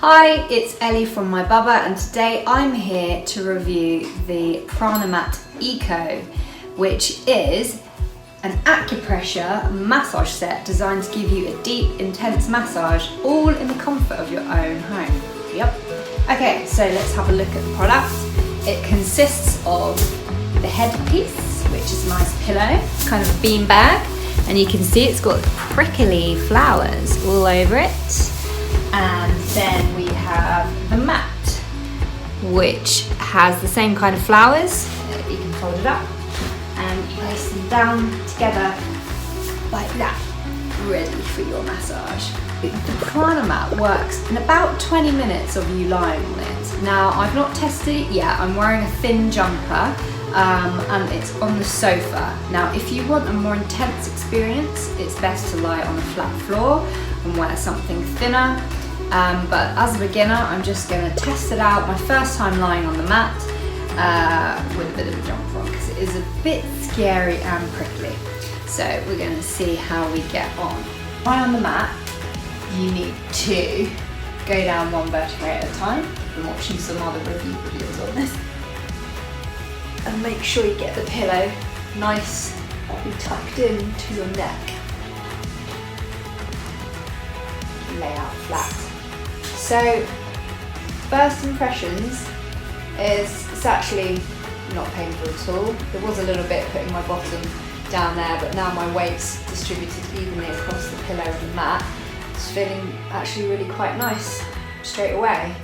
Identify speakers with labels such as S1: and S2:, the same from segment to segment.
S1: Hi, it's Ellie from My Bubba, and today I'm here to review the Pranamat ECO, which is an acupressure massage set designed to give you a deep, intense massage, all in the comfort of your own home. Yep. Okay, so let's have a look at the product. It consists of the headpiece, which is a nice pillow. It's kind of a bean bag, and you can see it's got prickly flowers all over it. And then we have the mat, which has the same kind of flowers. You can fold it up and place them down together like that, ready for your massage. The Pranamat works in about 20 minutes of you lying on it. Now, I've not tested it yet. I'm wearing a thin jumper and it's on the sofa. Now, if you want a more intense experience, it's best to lie on a flat floor and wear something thinner. But as a beginner, I'm just going to test it out. My first time lying on the mat with a bit of a jumper on, because it is a bit scary and prickly. So we're going to see how we get on. Lie on the mat, you need to go down one vertebrae at a time. I've been watching some other review videos on this. And make sure you get the pillow nicely tucked into your neck. Lay out flat. So, first impressions is it's actually not painful at all. There was a little bit putting my bottom down there, but now my weight's distributed evenly across the pillow and the mat. It's feeling actually really quite nice straight away.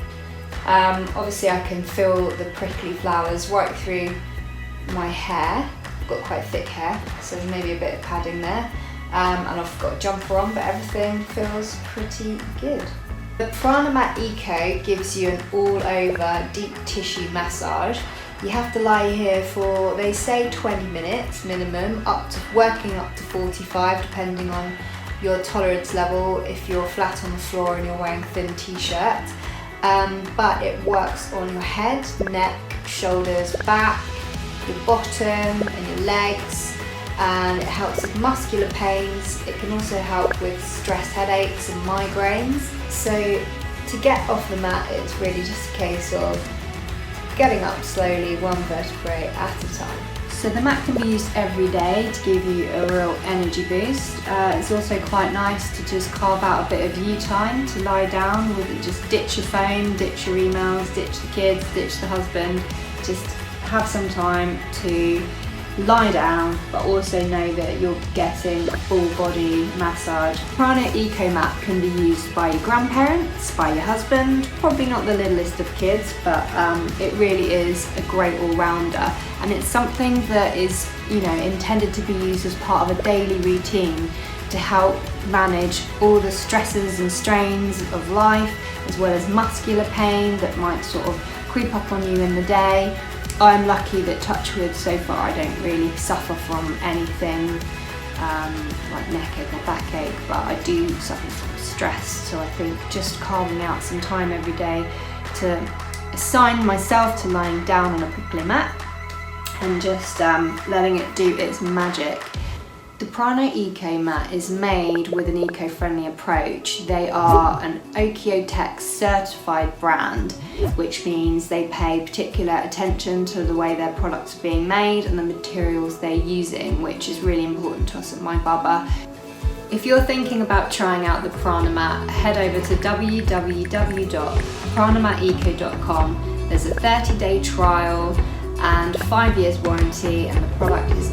S1: Obviously I can feel the prickly flowers right through my hair. I've got quite thick hair, so there's maybe a bit of padding there. And I've got a jumper on, but everything feels pretty good. The Pranamat ECO gives you an all-over deep tissue massage. You have to lie here for, they say 20 minutes minimum, working up to 45 depending on your tolerance level if you're flat on the floor and you're wearing a thin t-shirt. But it works on your head, neck, shoulders, back, your bottom and your legs. And it helps with muscular pains. It can also help with stress headaches and migraines. So to get off the mat, it's really just a case of getting up slowly, one vertebrae at a time. So the mat can be used every day to give you a real energy boost. It's also quite nice to just carve out a bit of you time to lie down with it. Just ditch your phone, ditch your emails, ditch the kids, ditch the husband. Just have some time to lie down, but also know that you're getting a full body massage. Pranamat ECO mat can be used by your grandparents, by your husband, probably not the littlest of kids, but it really is a great all-rounder, and it's something that is, intended to be used as part of a daily routine to help manage all the stresses and strains of life, as well as muscular pain that might sort of creep up on you in the day. I'm lucky that, touch wood, so far I don't really suffer from anything like neck ache or back ache, but I do suffer from stress, so I think just carving out some time every day to assign myself to lying down on a prickly mat and just letting it do its magic. The Pranamat ECO mat is made with an eco-friendly approach. They are an OEKO-TEX certified brand, which means they pay particular attention to the way their products are being made and the materials they're using, which is really important to us at My Bubba. If you're thinking about trying out the Pranamat, head over to www.pranamateco.com. There's a 30-day trial and 5 years warranty, and the product is